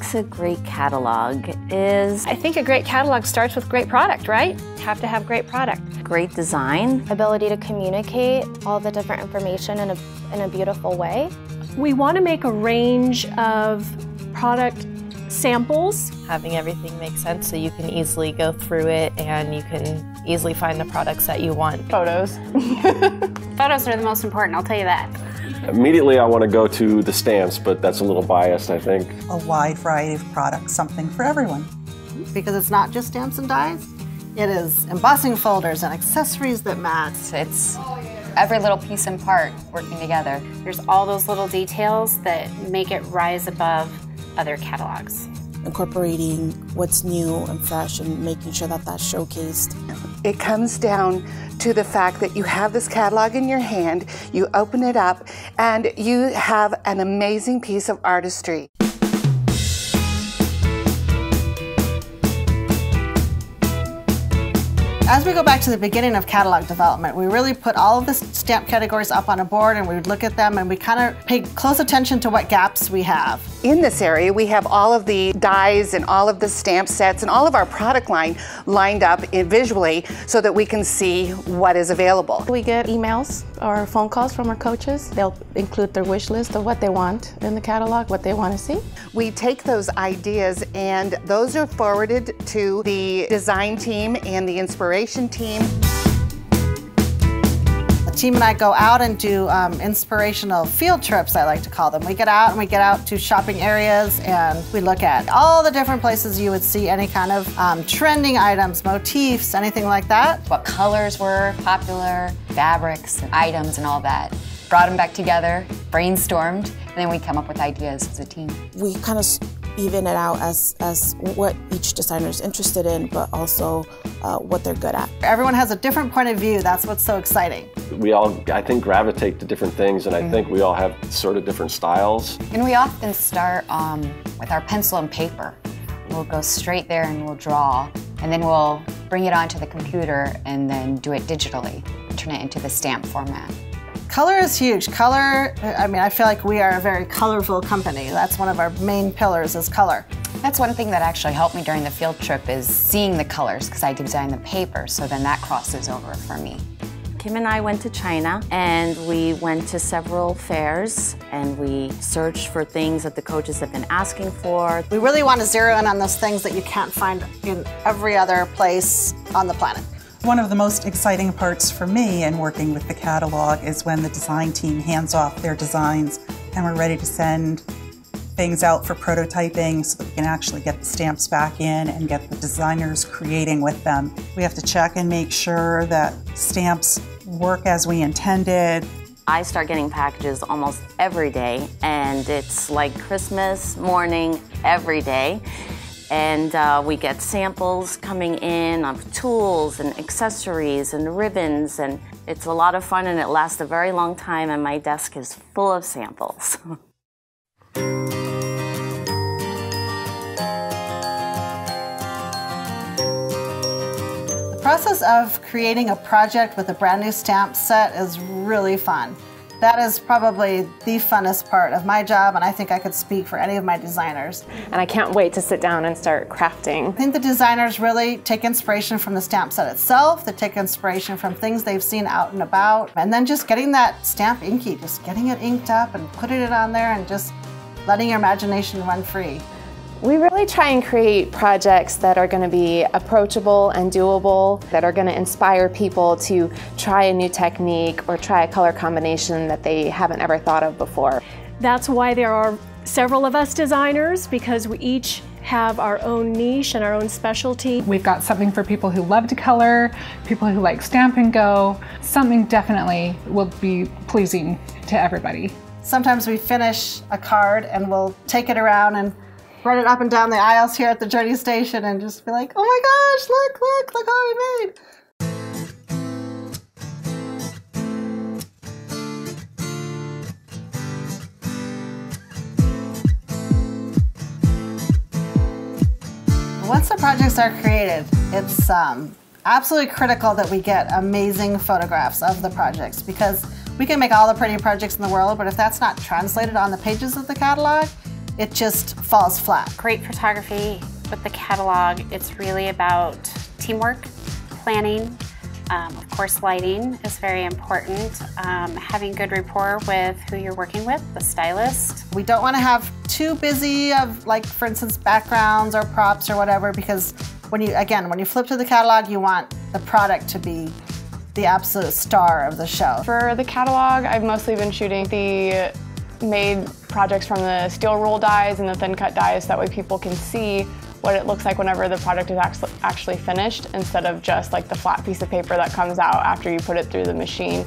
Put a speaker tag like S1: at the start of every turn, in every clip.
S1: makes a great catalog is...
S2: I think a great catalog starts with great product, right? You have to have great product.
S1: Great design.
S3: Ability to communicate all the different information in a beautiful way.
S2: We want to make a range of product samples.
S4: Having everything make sense so you can easily go through it and you can easily find the products that you want.
S5: Photos.
S2: Photos are the most important, I'll tell you that.
S6: Immediately I want to go to the stamps, but that's a little biased, I think.
S7: A wide variety of products, something for everyone.
S8: Because it's not just stamps and dies, it is embossing folders and accessories that match.
S9: It's every little piece and part working together.
S2: There's all those little details that make it rise above other catalogs.
S10: Incorporating what's new and fresh and making sure that that's showcased.
S11: It comes down to the fact that you have this catalog in your hand, you open it up, and you have an amazing piece of artistry.
S8: As we go back to the beginning of catalog development, we really put all of the stamp categories up on a board and we would look at them and we kind of pay close attention to what gaps we have.
S11: In this area, we have all of the dies and all of the stamp sets and all of our product line lined up visually so that we can see what is available.
S12: We get emails or phone calls from our coaches. They'll include their wish list of what they want in the catalog, what they want to see.
S11: We take those ideas and those are forwarded to the design team and the inspiration team.
S8: The team and I go out and do inspirational field trips, I like to call them. We get out to shopping areas and we look at all the different places you would see any kind of trending items, motifs, anything like that.
S9: What colors were popular, fabrics, and items and all that. Brought them back together, brainstormed, and then we come up with ideas as a team.
S10: We kind of even it out as what each designer is interested in, but also what they're good at.
S8: Everyone has a different point of view. That's what's so exciting.
S6: We all, I think, gravitate to different things, and I think we all have sort of different styles.
S9: And we often start with our pencil and paper. We'll go straight there and we'll draw, and then we'll bring it onto the computer and then do it digitally, turn it into the stamp format.
S8: Color is huge. Color, I mean, I feel like we are a very colorful company. That's one of our main pillars is color.
S9: That's one thing that actually helped me during the field trip is seeing the colors because I designed the paper, so then that crosses over for me.
S1: Kim and I went to China and we went to several fairs and we searched for things that the coaches have been asking for.
S8: We really want to zero in on those things that you can't find in every other place on the planet.
S7: One of the most exciting parts for me in working with the catalog is when the design team hands off their designs and we're ready to send things out for prototyping so that we can actually get the stamps back in and get the designers creating with them. We have to check and make sure that stamps work as we intended.
S1: I start getting packages almost every day, and it's like Christmas morning every day. And we get samples coming in of tools and accessories and ribbons, and it's a lot of fun and it lasts a very long time, and my desk is full of samples.
S8: The process of creating a project with a brand new stamp set is really fun. That is probably the funnest part of my job, and I think I could speak for any of my designers.
S5: And I can't wait to sit down and start crafting.
S8: I think the designers really take inspiration from the stamp set itself, they take inspiration from things they've seen out and about, and then just getting that stamp inky, just getting it inked up and putting it on there and just letting your imagination run free.
S5: We really try and create projects that are going to be approachable and doable, that are going to inspire people to try a new technique or try a color combination that they haven't ever thought of before.
S2: That's why there are several of us designers, because we each have our own niche and our own specialty.
S13: We've got something for people who love to color, people who like stamp and go. Something definitely will be pleasing to everybody.
S8: Sometimes we finish a card and we'll take it around and run it up and down the aisles here at the Journey Station and just be like, oh my gosh, look how we made. Once the projects are created, it's absolutely critical that we get amazing photographs of the projects, because we can make all the pretty projects in the world, but if that's not translated on the pages of the catalog, it just falls flat.
S14: Great photography with the catalog. It's really about teamwork, planning, of course lighting is very important, having good rapport with who you're working with, the stylist.
S8: We don't want to have too busy of, like, for instance, backgrounds or props or whatever, because when you flip to the catalog, you want the product to be the absolute star of the show.
S15: For the catalog, I've mostly been shooting the made projects from the steel roll dies and the thin cut dies, that way people can see what it looks like whenever the product is actually finished, instead of just like the flat piece of paper that comes out after you put it through the machine.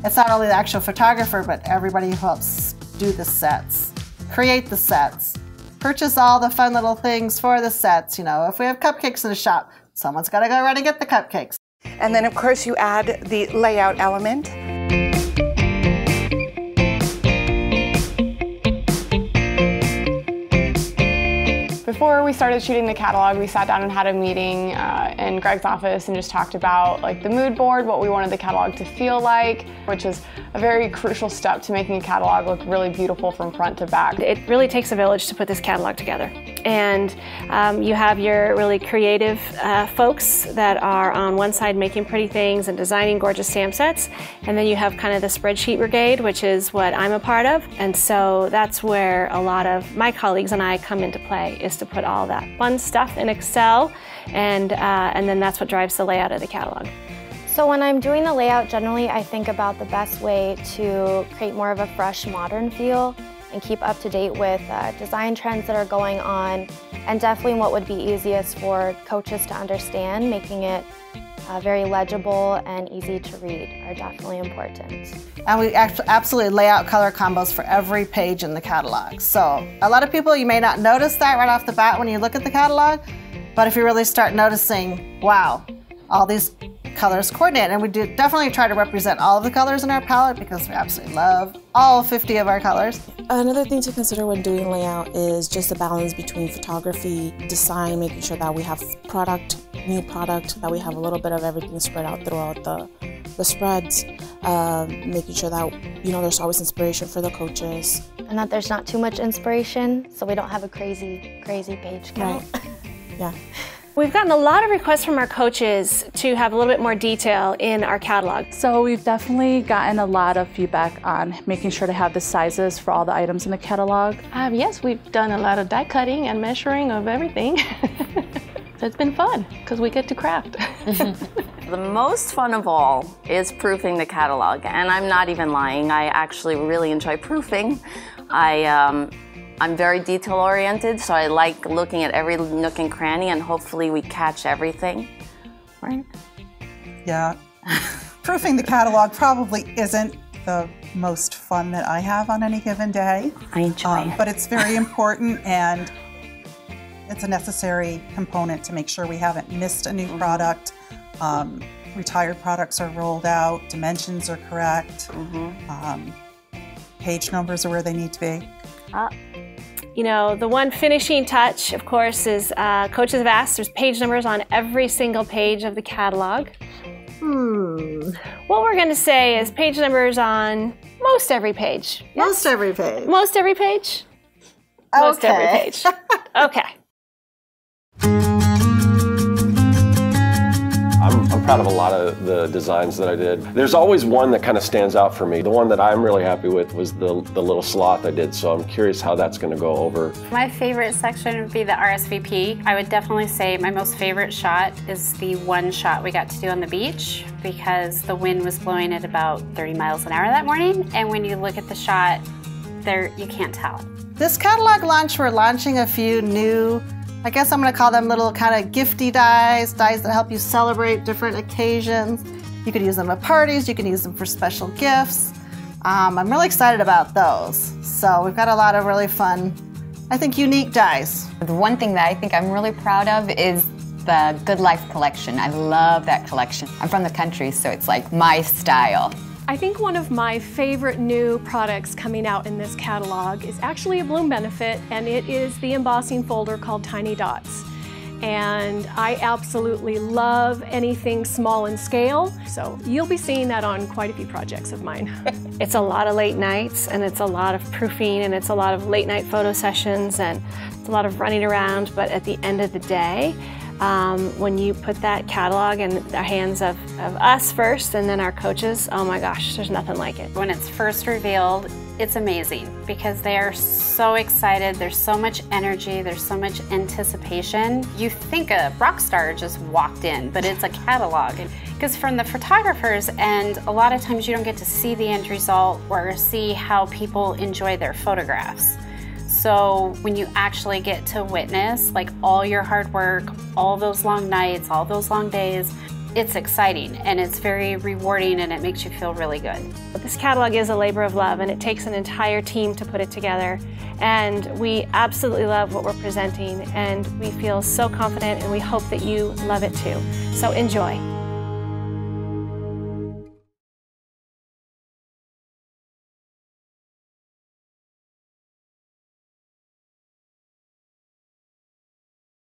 S8: It's not only the actual photographer, but everybody who helps do the sets, create the sets, purchase all the fun little things for the sets. You know, if we have cupcakes in the shop, someone's got to go run and get the cupcakes.
S11: And then of course you add the layout element.
S15: Before we started shooting the catalog, we sat down and had a meeting in Greg's office and just talked about like the mood board, what we wanted the catalog to feel like, which is a very crucial step to making a catalog look really beautiful from front to back.
S2: It really takes a village to put this catalog together. And you have your really creative folks that are on one side making pretty things and designing gorgeous stamp sets, and then you have kind of the spreadsheet brigade, which is what I'm a part of. And so that's where a lot of my colleagues and I come into play, is to put all that fun stuff in Excel, and then that's what drives the layout of the catalog.
S3: So when I'm doing the layout, generally I think about the best way to create more of a fresh, modern feel and keep up to date with design trends that are going on, and definitely what would be easiest for coaches to understand, making it very legible and easy to read are definitely important.
S8: And we absolutely lay out color combos for every page in the catalog. So a lot of people, you may not notice that right off the bat when you look at the catalog, but if you really start noticing, wow, all these colors coordinate, and we do definitely try to represent all of the colors in our palette because we absolutely love all 50 of our colors.
S10: Another thing to consider when doing layout is just the balance between photography, design, making sure that we have product, new product, that we have a little bit of everything spread out throughout the spreads, making sure that, you know, there's always inspiration for the coaches.
S3: And that there's not too much inspiration, so we don't have a crazy page count.
S10: Right. Yeah.
S2: We've gotten a lot of requests from our coaches to have a little bit more detail in our catalog.
S16: So we've definitely gotten a lot of feedback on making sure to have the sizes for all the items in the catalog.
S12: Yes, we've done a lot of die cutting and measuring of everything. So it's been fun because we get to craft.
S1: The most fun of all is proofing the catalog, and I'm not even lying. I actually really enjoy proofing. I'm very detail oriented, so I like looking at every nook and cranny, and hopefully we catch everything, right?
S7: Yeah. Proofing the catalog probably isn't the most fun that I have on any given day.
S1: I enjoy it.
S7: But it's very important, and it's a necessary component to make sure we haven't missed a new product. Retired products are rolled out, dimensions are correct, page numbers are where they need to be.
S2: You know, the one finishing touch, of course, is coaches have asked, there's page numbers on every single page of the catalog. What we're going to say is page numbers on most every page. Yes?
S8: Most every page.
S2: Most every page?
S8: Okay.
S2: Most every page. Okay.
S6: I'm proud of a lot of the designs that I did. There's always one that kind of stands out for me. The one that I'm really happy with was the little sloth I did, so I'm curious how that's going to go over.
S14: My favorite section would be the RSVP. I would definitely say my most favorite shot is the one shot we got to do on the beach, because the wind was blowing at about 30 miles an hour that morning, and when you look at the shot, there you can't tell.
S8: This catalog launch, we're launching a few new, I guess I'm going to call them little kind of gifty dies that help you celebrate different occasions. You could use them at parties, you can use them for special gifts. I'm really excited about those. So we've got a lot of really fun, I think, unique dies.
S9: The one thing that I think I'm really proud of is the Good Life collection. I love that collection. I'm from the country, so it's like my style.
S2: I think one of my favorite new products coming out in this catalog is actually a Bloom benefit, and it is the embossing folder called Tiny Dots.
S17: and I absolutely love anything small in scale. So you'll be seeing that on quite a few projects of mine.
S2: It's a lot of late nights, and it's a lot of proofing, and it's a lot of late night photo sessions, and it's a lot of running around, but at the end of the day, when you put that catalog in the hands of us first and then our coaches, oh my gosh, there's nothing like it.
S14: When it's first revealed, it's amazing because they are so excited, there's so much energy, there's so much anticipation. You think a rock star just walked in, but it's a catalog. Because from the photographers, and a lot of times you don't get to see the end result or see how people enjoy their photographs. So when you actually get to witness like all your hard work, all those long nights, all those long days, it's exciting and it's very rewarding and it makes you feel really good.
S2: This catalog is a labor of love and it takes an entire team to put it together. And we absolutely love what we're presenting and we feel so confident and we hope that you love it too. So enjoy.